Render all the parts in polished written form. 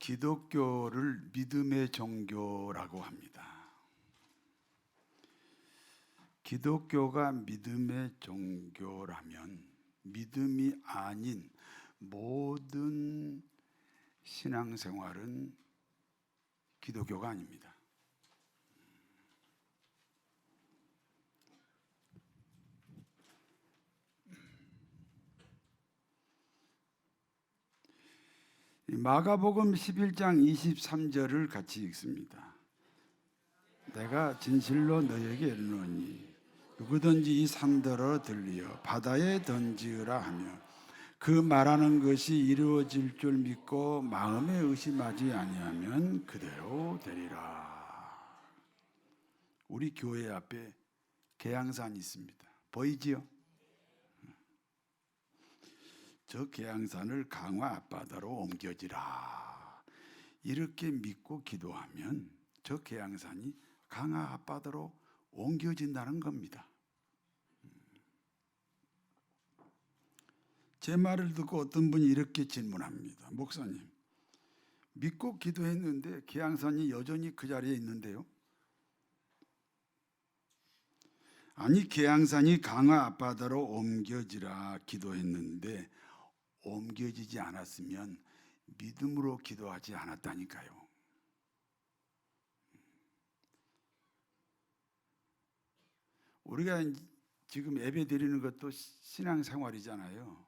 기독교를 믿음의 종교라고 합니다. 기독교가 믿음의 종교라면 믿음이 아닌 모든 신앙생활은 기독교가 아닙니다. 마가복음 11장 23절을 같이 읽습니다. 내가 진실로 너에게 이르노니 누구든지 이 산더러 들리어 바다에 던지으라 하며 그 말하는 것이 이루어질 줄 믿고 마음에 의심하지 아니하면 그대로 되리라. 우리 교회 앞에 계양산이 있습니다. 보이지요? 저 계양산을 강화 앞바다로 옮겨지라. 이렇게 믿고 기도하면 저 계양산이 강화 앞바다로 옮겨진다는 겁니다. 제 말을 듣고 어떤 분이 이렇게 질문합니다. 목사님, 믿고 기도했는데 계양산이 여전히 그 자리에 있는데요? 아니, 계양산이 강화 앞바다로 옮겨지라 기도했는데 옮겨지지 않았으면 믿음으로 기도하지 않았다니까요. 우리가 지금 예배 드리는 것도 신앙생활이잖아요.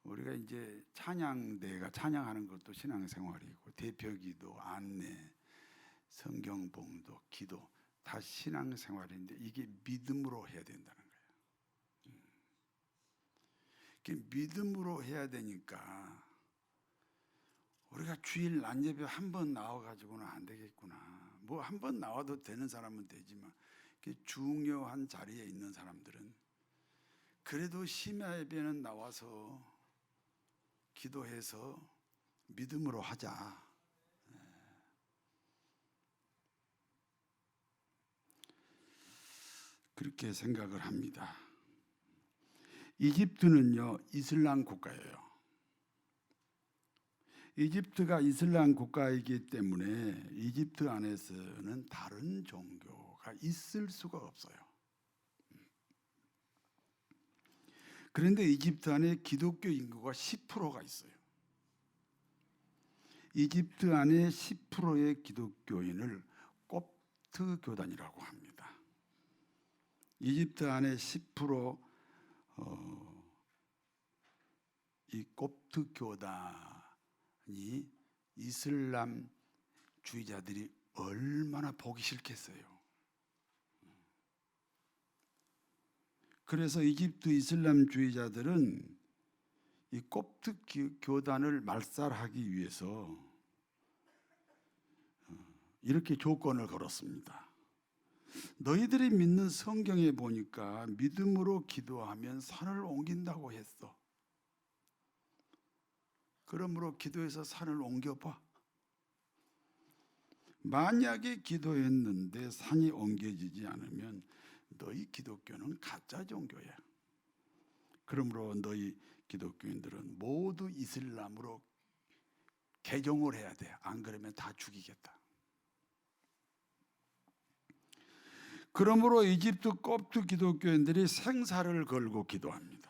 우리가 이제 찬양대가 찬양하는 것도 신앙생활이고 대표기도, 안내, 성경봉독, 기도 다 신앙생활인데 이게 믿음으로 해야 된다는 거예요. 믿음으로 해야 되니까 우리가 주일 낮예배 한 번 나와가지고는 안 되겠구나. 뭐 한 번 나와도 되는 사람은 되지만 중요한 자리에 있는 사람들은 그래도 심야 예배는 나와서 기도해서 믿음으로 하자. 그렇게 생각을 합니다. 이집트는요, 이슬람 국가예요. 이집트가 이슬람 국가이기 때문에 이집트 안에서는 다른 종교가 있을 수가 없어요. 그런데 이집트 안에 기독교 인구가 10%가 있어요. 이집트 안에 10%의 기독교인을 콥트 교단이라고 합니다. 이집트 안에 10% 이 콥트 교단이 이슬람주의자들이 얼마나 보기 싫겠어요. 그래서 이집트 이슬람주의자들은 이 콥트 교단을 말살하기 위해서 이렇게 조건을 걸었습니다. 너희들이 믿는 성경에 보니까 믿음으로 기도하면 산을 옮긴다고 했어. 그러므로 기도해서 산을 옮겨봐. 만약에 기도했는데 산이 옮겨지지 않으면 너희 기독교는 가짜 종교야. 그러므로 너희 기독교인들은 모두 이슬람으로 개종을 해야 돼. 안 그러면 다 죽이겠다. 그러므로 이집트 콥트 기독교인들이 생사를 걸고 기도합니다.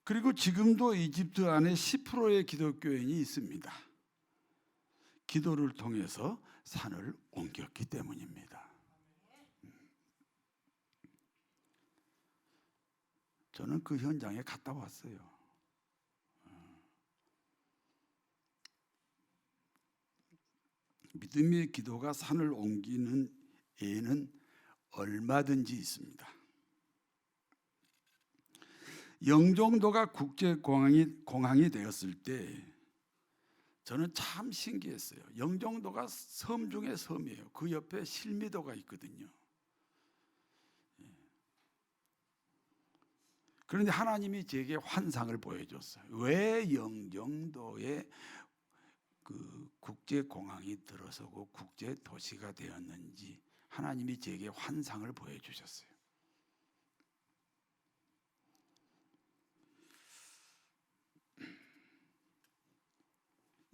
그리고 지금도 이집트 안에 10%의 기독교인이 있습니다. 기도를 통해서 산을 옮겼기 때문입니다. 저는 그 현장에 갔다 왔어요. 믿음의 기도가 산을 옮기는 예는 얼마든지 있습니다. 영종도가 국제공항이 되었을 때 저는 참 신기했어요. 영종도가 섬 중에 섬이에요. 그 옆에 실미도가 있거든요. 그런데 하나님이 제게 환상을 보여줬어요. 왜 영종도에 그 국제공항이 들어서고 국제도시가 되었는지 하나님이 제게 환상을 보여주셨어요.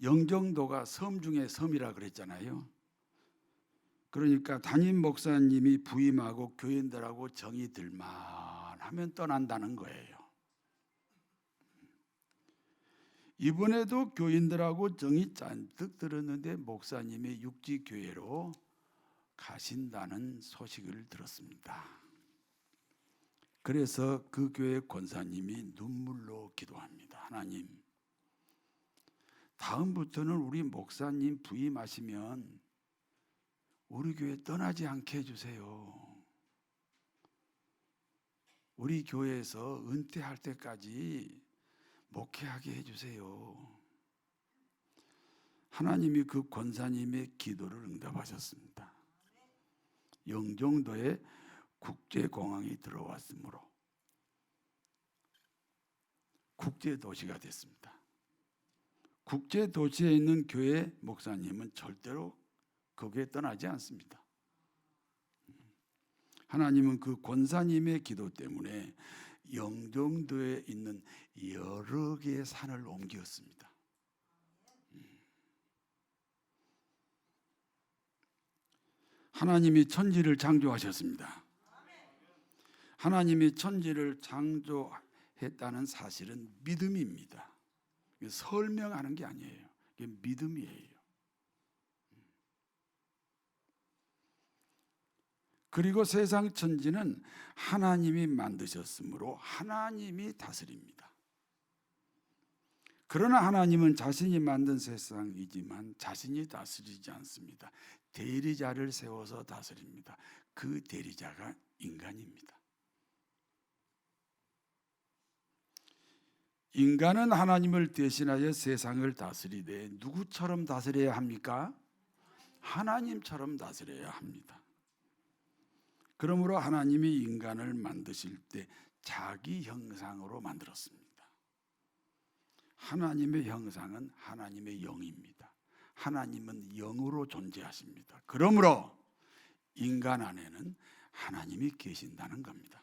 영종도가 섬 중에 섬이라 그랬잖아요. 그러니까 담임 목사님이 부임하고 교인들하고 정이 들만하면 떠난다는 거예요. 이번에도 교인들하고 정이 잔뜩 들었는데 목사님이 육지교회로 가신다는 소식을 들었습니다. 그래서 그 교회 권사님이 눈물로 기도합니다. 하나님, 다음부터는 우리 목사님 부임하시면 우리 교회 떠나지 않게 해주세요. 우리 교회에서 은퇴할 때까지 목회하게 해주세요. 하나님이 그 권사님의 기도를 응답하셨습니다. 영종도에 국제공항이 들어왔으므로 국제도시가 됐습니다. 국제도시에 있는 교회 목사님은 절대로 거기에 떠나지 않습니다. 하나님은 그 권사님의 기도 때문에 영종도에 있는 여러 개의 산을 옮겼습니다. 하나님이 천지를 창조하셨습니다. 하나님이 천지를 창조했다는 사실은 믿음입니다. 설명하는 게 아니에요. 이게 믿음이에요. 그리고 세상 천지는 하나님이 만드셨으므로 하나님이 다스립니다. 그러나 하나님은 자신이 만든 세상이지만 자신이 다스리지 않습니다. 대리자를 세워서 다스립니다. 그 대리자가 인간입니다. 인간은 하나님을 대신하여 세상을 다스리되 누구처럼 다스려야 합니까? 하나님처럼 다스려야 합니다. 그러므로 하나님이 인간을 만드실 때 자기 형상으로 만들었습니다. 하나님의 형상은 하나님의 영입니다. 하나님은 영으로 존재하십니다. 그러므로 인간 안에는 하나님이 계신다는 겁니다.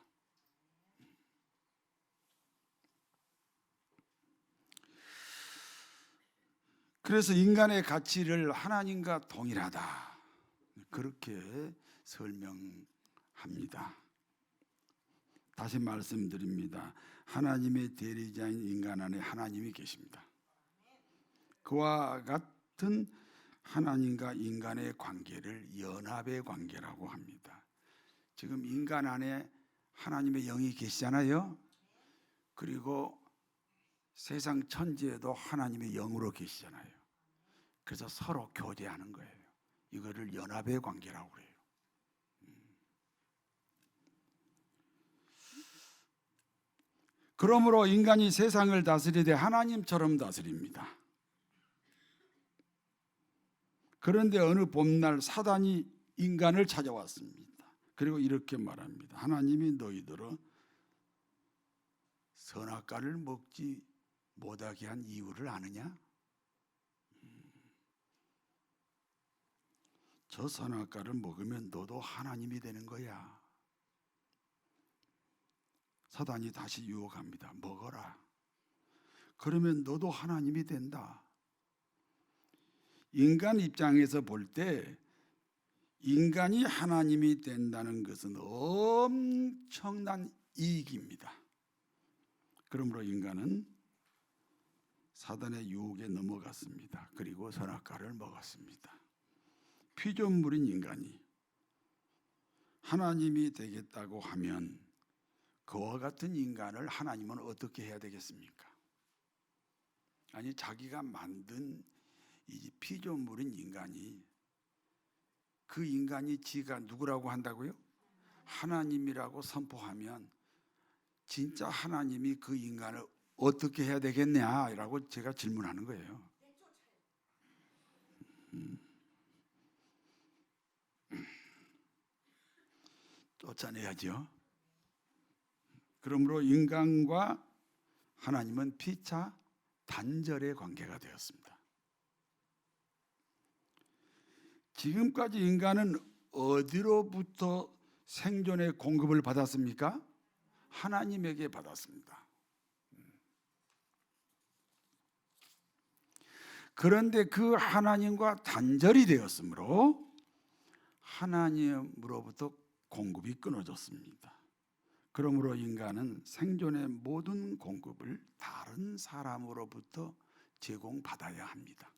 그래서 인간의 가치를 하나님과 동일하다, 그렇게 설명합니다. 다시 말씀드립니다. 하나님의 대리자인 인간 안에 하나님이 계십니다. 그와 같은 하나님과 인간의 관계를 연합의 관계라고 합니다. 지금 인간 안에 하나님의 영이 계시잖아요. 그리고 세상 천지에도 하나님의 영으로 계시잖아요. 그래서 서로 교제하는 거예요. 이거를 연합의 관계라고 그래요. 그러므로 인간이 세상을 다스리되 하나님처럼 다스립니다. 그런데 어느 봄날 사단이 인간을 찾아왔습니다. 그리고 이렇게 말합니다. 하나님이 너희들은 선악과를 먹지 못하게 한 이유를 아느냐? 저 선악과를 먹으면 너도 하나님이 되는 거야. 사단이 다시 유혹합니다. 먹어라. 그러면 너도 하나님이 된다. 인간 입장에서 볼 때 인간이 하나님이 된다는 것은 엄청난 이익입니다. 그러므로 인간은 사단의 유혹에 넘어갔습니다. 그리고 선악과를 먹었습니다. 피조물인 인간이 하나님이 되겠다고 하면 그와 같은 인간을 하나님은 어떻게 해야 되겠습니까? 아니, 자기가 만든 이 피조물인 인간이, 그 인간이 지가 누구라고 한다고요? 하나님이라고 선포하면 진짜 하나님이 그 인간을 어떻게 해야 되겠냐라고 제가 질문하는 거예요. 쫓아내야죠. 그러므로 인간과 하나님은 피차 단절의 관계가 되었습니다. 지금까지 인간은 어디로부터 생존의 공급을 받았습니까? 하나님에게 받았습니다. 그런데 그 하나님과 단절이 되었으므로 하나님으로부터 공급이 끊어졌습니다. 그러므로 인간은 생존의 모든 공급을 다른 사람으로부터 제공받아야 합니다.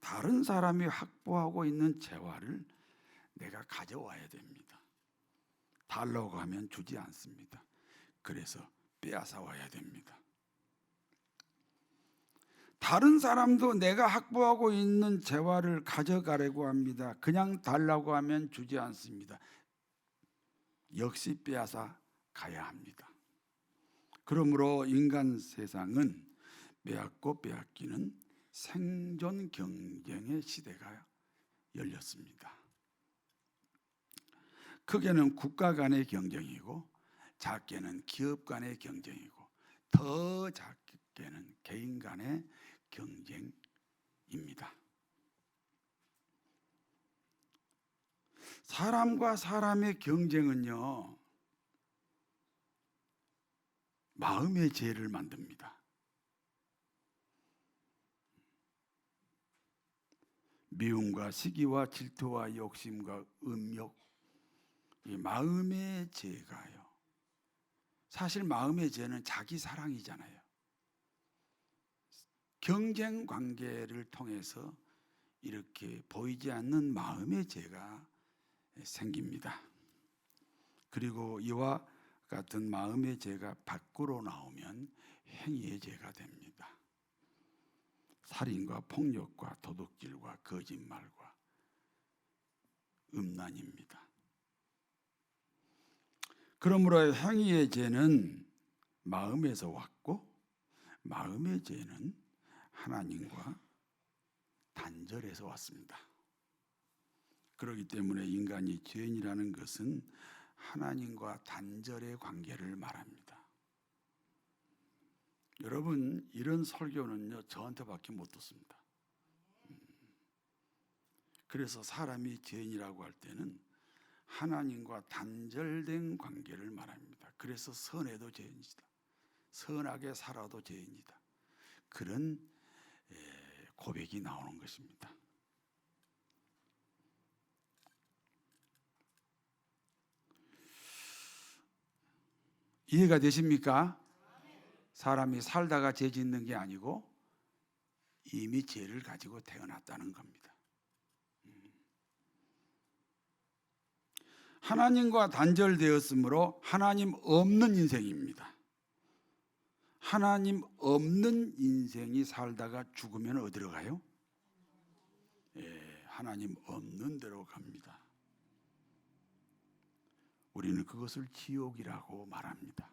다른 사람이 확보하고 있는 재화를 내가 가져와야 됩니다. 달라고 하면 주지 않습니다. 그래서 빼앗아 와야 됩니다. 다른 사람도 내가 확보하고 있는 재화를 가져가려고 합니다. 그냥 달라고 하면 주지 않습니다. 역시 빼앗아 가야 합니다. 그러므로 인간 세상은 빼앗고 빼앗기는 생존 경쟁의 시대가 열렸습니다. 크게는 국가 간의 경쟁이고 작게는 기업 간의 경쟁이고 더 작게는 개인 간의 경쟁입니다. 사람과 사람의 경쟁은요, 마음의 죄를 만듭니다. 미움과 시기와 질투와 욕심과 음욕, 이 마음의 죄가요. 사실 마음의 죄는 자기 사랑이잖아요. 경쟁 관계를 통해서 이렇게 보이지 않는 마음의 죄가 생깁니다. 그리고 이와 같은 마음의 죄가 밖으로 나오면 행위의 죄가 됩니다. 살인과 폭력과 도둑질과 거짓말과 음란입니다. 그러므로 행위의 죄는 마음에서 왔고 마음의 죄는 하나님과 단절해서 왔습니다. 그렇기 때문에 인간이 죄인이라는 것은 하나님과 단절의 관계를 말합니다. 여러분, 이런 설교는요, 저한테밖에 못 듣습니다. 그래서 사람이 죄인이라고 할 때는 하나님과 단절된 관계를 말합니다. 그래서 선해도 죄인이다. 선하게 살아도 죄인이다. 그런 고백이 나오는 것입니다. 이해가 되십니까? 사람이 살다가 죄 짓는 게 아니고 이미 죄를 가지고 태어났다는 겁니다. 하나님과 단절되었으므로 하나님 없는 인생입니다. 하나님 없는 인생이 살다가 죽으면 어디로 가요? 하나님 없는 데로 갑니다. 우리는 그것을 지옥이라고 말합니다.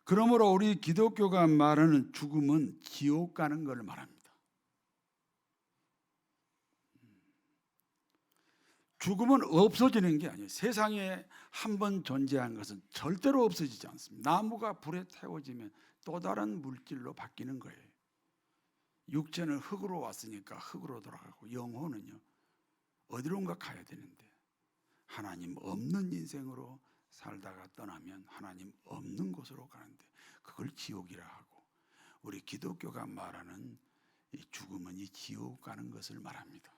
그러므로 우리 기독교가 말하는 죽음은 지옥 가는 걸 말합니다. 죽음은 없어지는 게 아니에요. 세상에 한 번 존재한 것은 절대로 없어지지 않습니다. 나무가 불에 태워지면 또 다른 물질로 바뀌는 거예요. 육체는 흙으로 왔으니까 흙으로 돌아가고 영혼은요, 어디론가 가야 되는데 하나님 없는 인생으로 살다가 떠나면 하나님 없는 곳으로 가는데 그걸 지옥이라 하고, 우리 기독교가 말하는 이 죽음은 이 지옥 가는 것을 말합니다.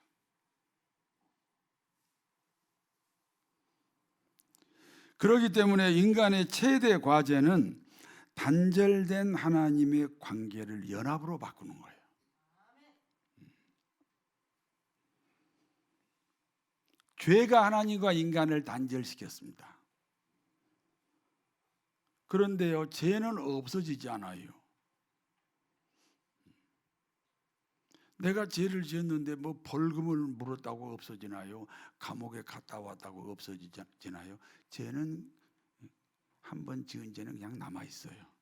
그렇기 때문에 인간의 최대 과제는 단절된 하나님의 관계를 연합으로 바꾸는 거예요. 죄가 하나님과 인간을 단절시켰습니다. 그런데요, 죄는 없어지지 않아요. 내가 죄를 지었는데 뭐 벌금을 물었다고 없어지나요? 감옥에 갔다 왔다고 없어지나요? 죄는 한 번 지은 죄는 그냥 남아 있어요.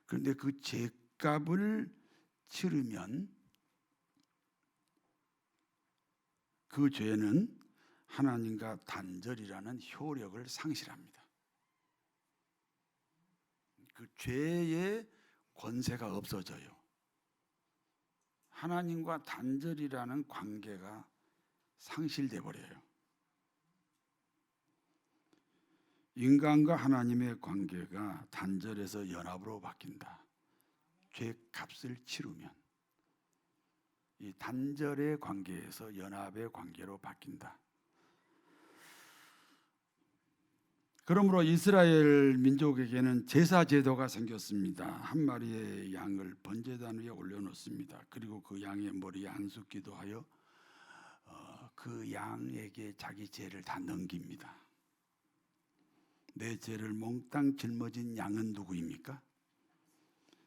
그런데 그 죄값을 치르면 그 죄는 하나님과 단절이라는 효력을 상실합니다. 그 죄의 권세가 없어져요. 하나님과 단절이라는 관계가 상실돼 버려요. 인간과 하나님의 관계가 단절에서 연합으로 바뀐다. 죄값을 치르면 이 단절의 관계에서 연합의 관계로 바뀐다. 그러므로 이스라엘 민족에게는 제사 제도가 생겼습니다. 한 마리의 양을 번제단 위에 올려놓습니다. 그리고 그 양의 머리에 안숫기도 하여 그 양에게 자기 죄를 다 넘깁니다. 내 죄를 몽땅 짊어진 양은 누구입니까?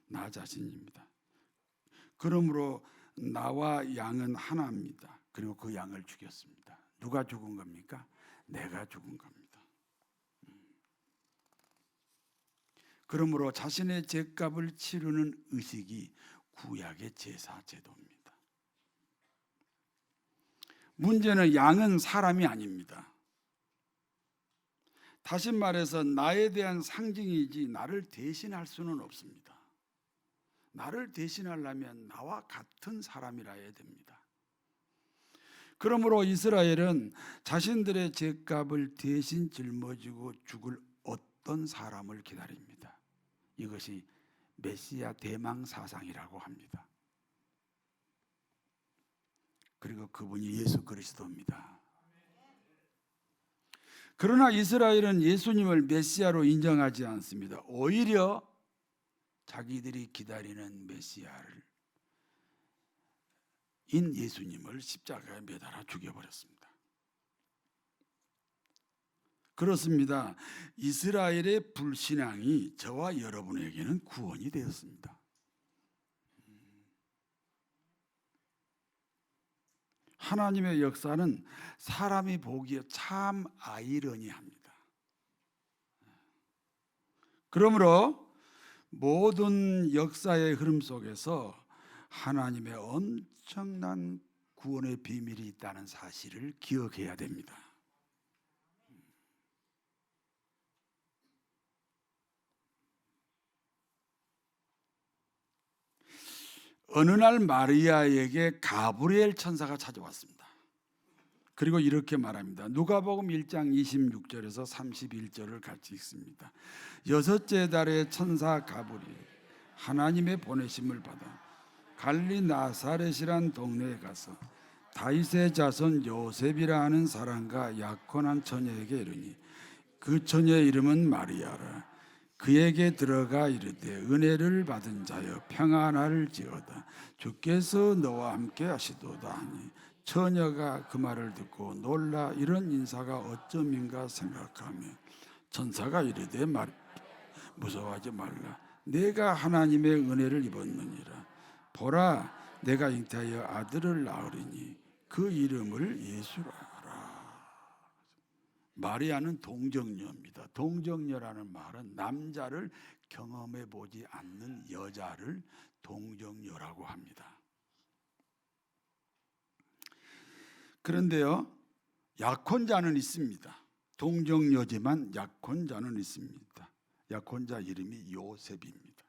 나 자신입니다. 그러므로 나와 양은 하나입니다. 그리고 그 양을 죽였습니다. 누가 죽은 겁니까? 내가 죽은 겁니다. 그러므로 자신의 죄값을 치르는 의식이 구약의 제사 제도입니다. 문제는 양은 사람이 아닙니다. 다시 말해서 나에 대한 상징이지 나를 대신할 수는 없습니다. 나를 대신하려면 나와 같은 사람이라 해야 됩니다. 그러므로 이스라엘은 자신들의 죄값을 대신 짊어지고 죽을 어떤 사람을 기다립니다. 이것이 메시아 대망 사상이라고 합니다. 그리고 그분이 예수 그리스도입니다. 그러나 이스라엘은 예수님을 메시아로 인정하지 않습니다. 오히려 자기들이 기다리는 메시아를 인 예수님을 십자가에 매달아 죽여버렸습니다. 그렇습니다. 이스라엘의 불신앙이 저와 여러분에게는 구원이 되었습니다. 하나님의 역사는 사람이 보기에 참 아이러니합니다. 그러므로 모든 역사의 흐름 속에서 하나님의 엄청난 구원의 비밀이 있다는 사실을 기억해야 됩니다. 어느 날 마리아에게 가브리엘 천사가 찾아왔습니다. 그리고 이렇게 말합니다. 누가복음 1장 26절에서 31절을 같이 읽습니다. 여섯째 달에 천사 가브리엘 하나님의 보내심을 받아 갈리 나사렛이란 동네에 가서 다윗의 자손 요셉이라 하는 사람과 약혼한 처녀에게 이르니 그 처녀의 이름은 마리아라. 그에게 들어가 이르되 은혜를 받은 자여 평안할지어다. 주께서 너와 함께 하시도다 하니 처녀가 그 말을 듣고 놀라 이런 인사가 어쩌민가 생각하며 천사가 이르되 무서워하지 말라. 내가 하나님의 은혜를 입었느니라. 보라 내가 잉태하여 아들을 낳으리니 그 이름을 예수라 하라. 마리아는 동정녀입니다. 동정녀라는 말은 남자를 경험해 보지 않는 여자를 동정녀라고 합니다. 그런데요, 약혼자는 있습니다. 동정녀지만 약혼자는 있습니다. 약혼자 이름이 요셉입니다.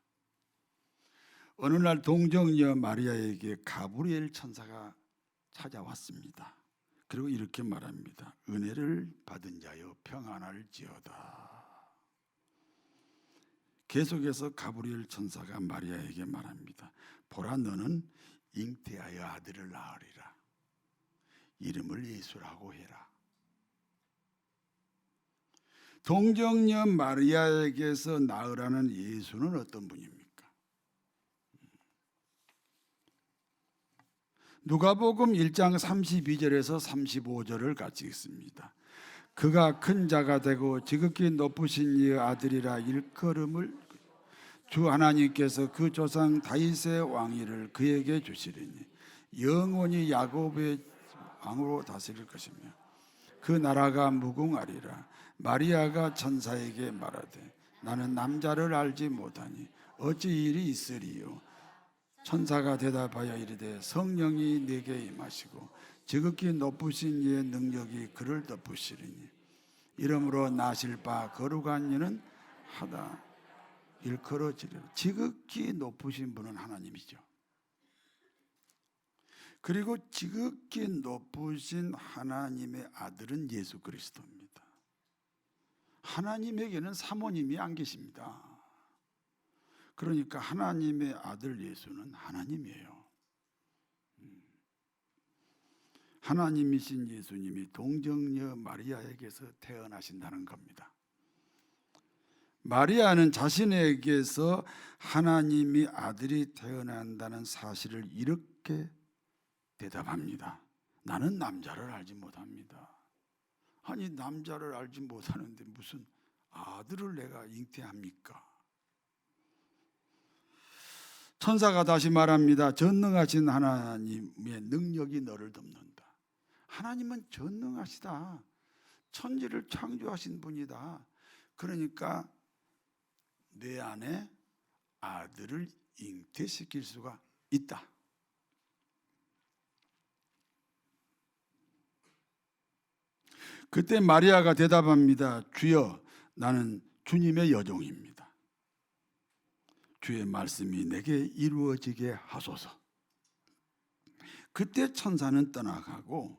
어느 날 동정녀 마리아에게 가브리엘 천사가 찾아왔습니다. 그리고 이렇게 말합니다. 은혜를 받은 자여 평안할지어다. 계속해서 가브리엘 천사가 마리아에게 말합니다. 보라 너는 잉태하여 아들을 낳으리라. 이름을 예수라고 해라. 동정녀 마리아에게서 낳으라는 예수는 어떤 분입니까? 누가복음 1장 32절에서 35절을 같이 읽습니다. 그가 큰 자가 되고 지극히 높으신 이의 아들이라 일컬음을 주 하나님께서 그 조상 다윗의 왕위를 그에게 주시리니 영원히 야곱의 왕으로 다스릴 것이며 그 나라가 무궁하리라. 마리아가 천사에게 말하되 나는 남자를 알지 못하니 어찌 일이 있으리요. 천사가 대답하여 이르되 성령이 네게 임하시고 지극히 높으신 이의 능력이 그를 덮으시리니 이러므로 나실 바 거룩한 이는 하다 일컬어지리라. 지극히 높으신 분은 하나님이죠. 그리고 지극히 높으신 하나님의 아들은 예수 그리스도입니다. 하나님에게는 사모님이 안 계십니다. 그러니까 하나님의 아들 예수는 하나님이에요. 하나님이신 예수님이 동정녀 마리아에게서 태어나신다는 겁니다. 마리아는 자신에게서 하나님이 아들이 태어난다는 사실을 이렇게 대답합니다. 나는 남자를 알지 못합니다. 아니, 남자를 알지 못하는데 무슨 아들을 내가 잉태합니까? 천사가 다시 말합니다. 전능하신 하나님의 능력이 너를 덮는다. 하나님은 전능하시다. 천지를 창조하신 분이다. 그러니까 내 안에 아들을 잉태시킬 수가 있다. 그때 마리아가 대답합니다. 주여, 나는 주님의 여종입니다. 주의 말씀이 내게 이루어지게 하소서. 그때 천사는 떠나가고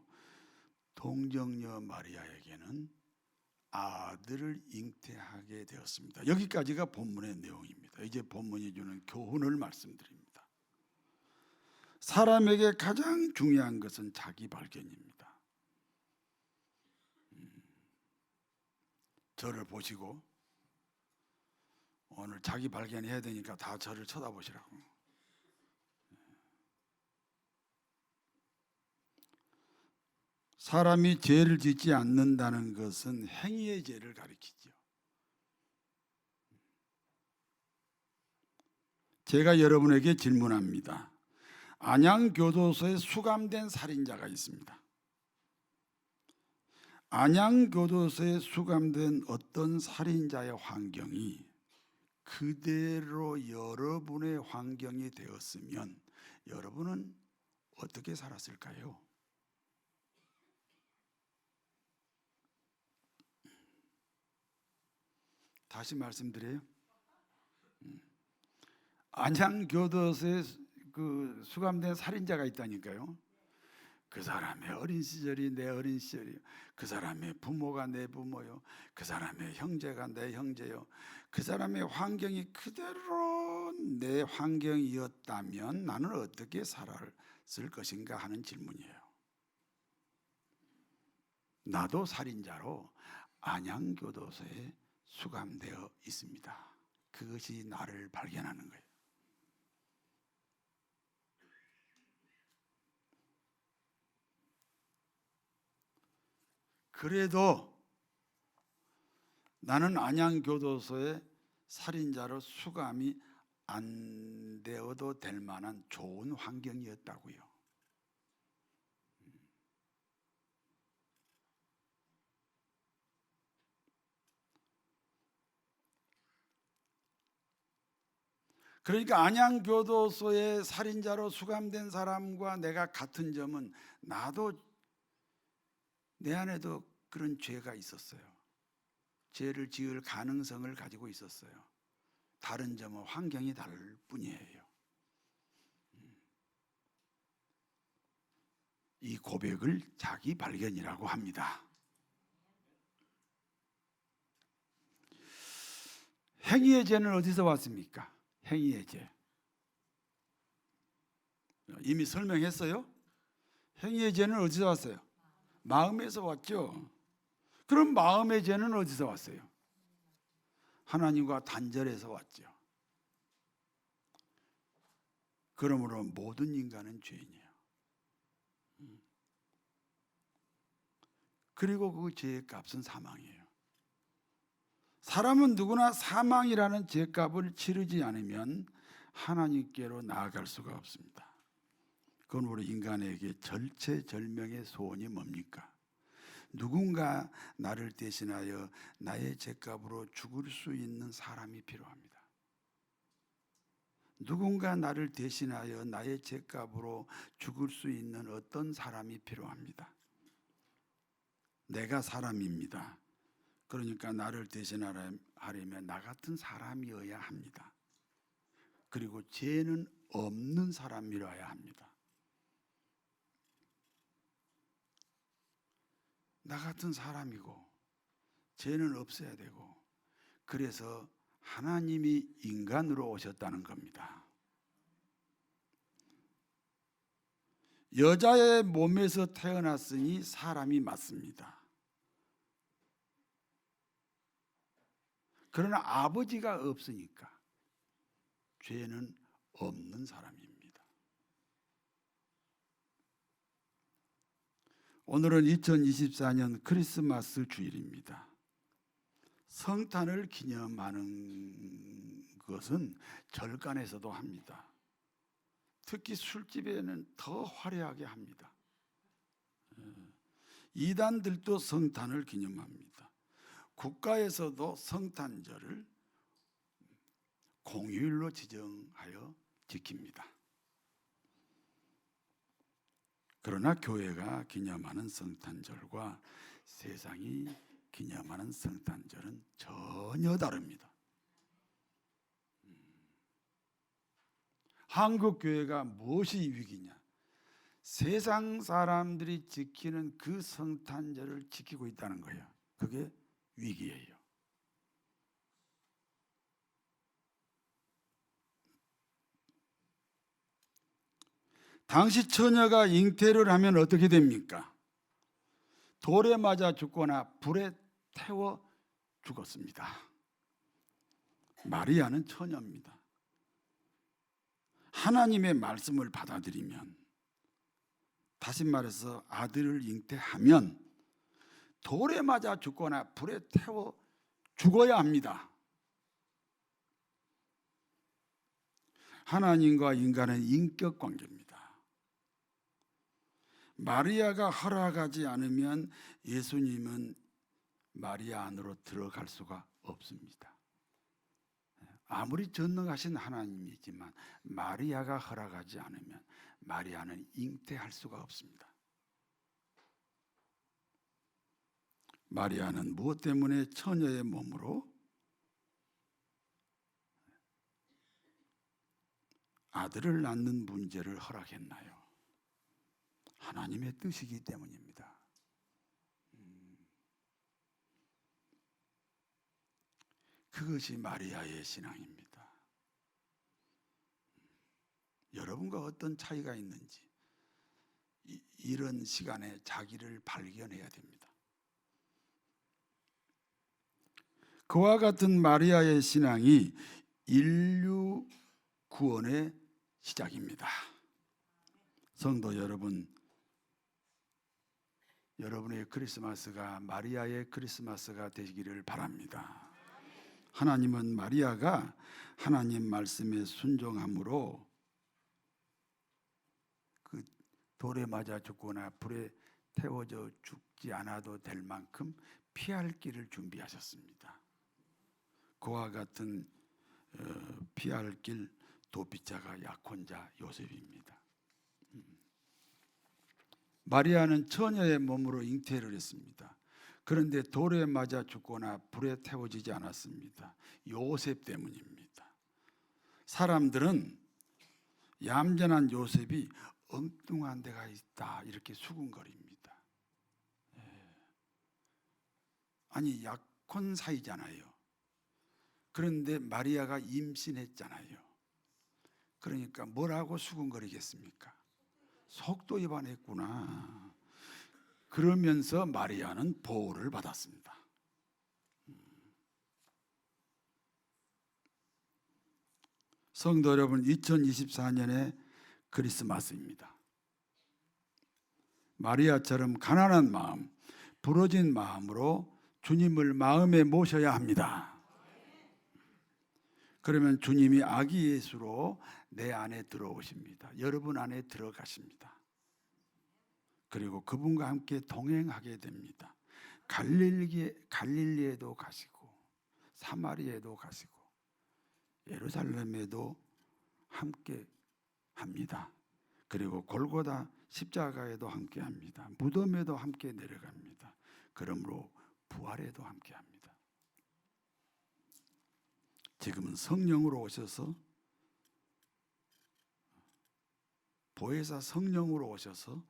동정녀 마리아에게는 아들을 잉태하게 되었습니다. 여기까지가 본문의 내용입니다. 이제 본문이 주는 교훈을 말씀드립니다. 사람에게 가장 중요한 것은 자기 발견입니다. 저를 보시고 오늘 자기 발견해야 되니까 다 저를 쳐다보시라고. 사람이 죄를 짓지 않는다는 것은 행위의 죄를 가리키죠. 제가 여러분에게 질문합니다. 안양교도소에 수감된 살인자가 있습니다. 안양교도소에 수감된 어떤 살인자의 환경이 그대로 여러분의 환경이 되었으면 여러분은 어떻게 살았을까요? 다시 말씀드려요. 안양교도소에 그 수감된 살인자가 있다니까요. 그 사람의 어린 시절이 내 어린 시절이요. 그 사람의 부모가 내 부모요. 그 사람의 형제가 내 형제요. 그 사람의 환경이 그대로 내 환경이었다면 나는 어떻게 살았을 것인가 하는 질문이에요. 나도 살인자로 안양교도소에 수감되어 있습니다. 그것이 나를 발견하는 거예요. 그래도 나는 안양교도소에 살인자로 수감이 안 되어도 될 만한 좋은 환경이었다고요. 그러니까 안양교도소에 살인자로 수감된 사람과 내가 같은 점은 나도 내 안에도 그런 죄가 있었어요. 죄를 지을 가능성을 가지고 있었어요. 다른 점은 환경이 다를 뿐이에요. 이 고백을 자기 발견이라고 합니다. 행위의 죄는 어디서 왔습니까? 행위의 죄. 이미 설명했어요. 행위의 죄는 어디서 왔어요? 마음에서 왔죠. 그럼 마음의 죄는 어디서 왔어요? 하나님과 단절해서 왔죠. 그러므로 모든 인간은 죄인이에요. 그리고 그 죄의 값은 사망이에요. 사람은 누구나 사망이라는 죄값을 치르지 않으면 하나님께로 나아갈 수가 없습니다. 그러므로 인간에게 절체절명의 소원이 뭡니까? 누군가 나를 대신하여 나의 죄값으로 죽을 수 있는 사람이 필요합니다. 누군가 나를 대신하여 나의 죄값으로 죽을 수 있는 어떤 사람이 필요합니다. 내가 사람입니다. 그러니까 나를 대신하려면 나 같은 사람이어야 합니다. 그리고 죄는 없는 사람이어야 합니다. 나 같은 사람이고 죄는 없어야 되고, 그래서 하나님이 인간으로 오셨다는 겁니다. 여자의 몸에서 태어났으니 사람이 맞습니다. 그러나 아버지가 없으니까 죄는 없는 사람입니다. 오늘은 2024년 크리스마스 주일입니다. 성탄을 기념하는 것은 절간에서도 합니다. 특히 술집에는 더 화려하게 합니다. 이단들도 성탄을 기념합니다. 국가에서도 성탄절을 공휴일로 지정하여 지킵니다. 그러나 교회가 기념하는 성탄절과 세상이 기념하는 성탄절은 전혀 다릅니다. 한국 교회가 무엇이 위기냐? 세상 사람들이 지키는 그 성탄절을 지키고 있다는 거예요. 그게 위기예요. 당시 처녀가 잉태를 하면 어떻게 됩니까? 돌에 맞아 죽거나 불에 태워 죽었습니다. 마리아는 처녀입니다. 하나님의 말씀을 받아들이면, 다시 말해서 아들을 잉태하면 돌에 맞아 죽거나 불에 태워 죽어야 합니다. 하나님과 인간은 인격 관계입니다. 마리아가 허락하지 않으면 예수님은 마리아 안으로 들어갈 수가 없습니다. 아무리 전능하신 하나님이지만 마리아가 허락하지 않으면 마리아는 잉태할 수가 없습니다. 마리아는 무엇 때문에 처녀의 몸으로 아들을 낳는 문제를 허락했나요? 하나님의 뜻이기 때문입니다. 그것이 마리아의 신앙입니다. 여러분과 어떤 차이가 있는지 이런 시간에 자기를 발견해야 됩니다. 그와 같은 마리아의 신앙이 인류 구원의 시작입니다. 성도 여러분, 여러분의 크리스마스가 마리아의 크리스마스가 되기를 바랍니다. 하나님은 마리아가 하나님 말씀에 순종함으로 그 돌에 맞아 죽거나 불에 태워져 죽지 않아도 될 만큼 피할 길을 준비하셨습니다. 그와 같은 피할 길 도피자가 약혼자 요셉입니다. 마리아는 처녀의 몸으로 잉태를 했습니다. 그런데 돌에 맞아 죽거나 불에 태워지지 않았습니다. 요셉 때문입니다. 사람들은 얌전한 요셉이 엉뚱한 데가 있다 이렇게 수군거립니다. 아니 약혼 사이잖아요. 그런데 마리아가 임신했잖아요. 그러니까 뭐라고 수군거리겠습니까? 속도 위반했구나. 그러면서 마리아는 보호를 받았습니다. 성도 여러분, 2024년의 크리스마스입니다. 마리아처럼 가난한 마음, 부러진 마음으로 주님을 마음에 모셔야 합니다. 그러면 주님이 아기 예수로 내 안에 들어오십니다. 여러분 안에 들어가십니다. 그리고 그분과 함께 동행하게 됩니다. 갈릴리에도 가시고 사마리아에도 가시고 예루살렘에도 함께 합니다. 그리고 골고다 십자가에도 함께 합니다. 무덤에도 함께 내려갑니다. 그러므로 부활에도 함께 합니다. 지금은 성령으로 오셔서 보혜사 성령으로 오셔서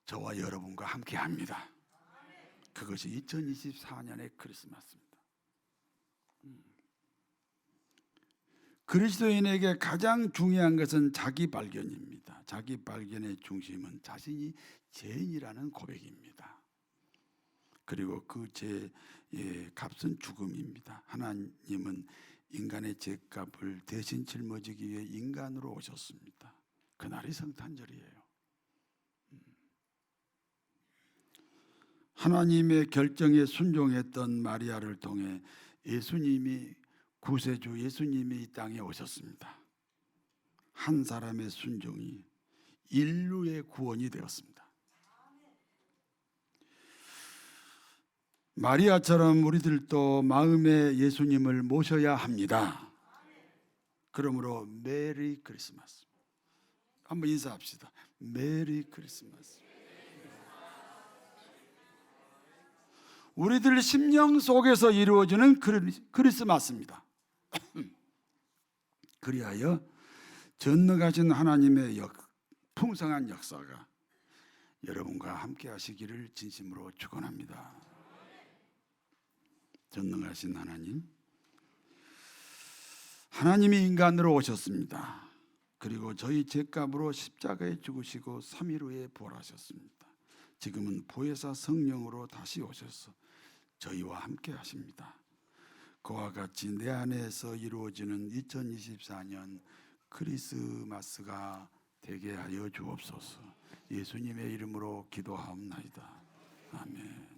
저와 여러분과 함께 합니다. 그것이 2024년의 크리스마스입니다. 그리스도인에게 가장 중요한 것은 자기 발견입니다. 자기 발견의 중심은 자신이 죄인이라는 고백입니다. 그리고 그 죄의 값은 죽음입니다. 하나님은 인간의 죄값을 대신 짊어지기 위해 인간으로 오셨습니다. 그날이 성탄절이에요. 하나님의 결정에 순종했던 마리아를 통해 예수님이 구세주 예수님이 이 땅에 오셨습니다. 한 사람의 순종이 인류의 구원이 되었습니다. 마리아처럼 우리들도 마음에 예수님을 모셔야 합니다. 그러므로 메리 크리스마스. 한번 인사합시다. 메리 크리스마스. 우리들 심령 속에서 이루어지는 크리스마스입니다. 그리하여 전능하신 하나님의 풍성한 역사가 여러분과 함께 하시기를 진심으로 축원합니다. 전능하신 하나님이 인간으로 오셨습니다. 그리고 저희 죄값으로 십자가에 죽으시고 3일 후에 부활하셨습니다. 지금은 보혜사 성령으로 다시 오셔서 저희와 함께 하십니다. 그와 같이 내 안에서 이루어지는 2024년 크리스마스가 되게 하여 주옵소서. 예수님의 이름으로 기도하옵나이다. 아멘.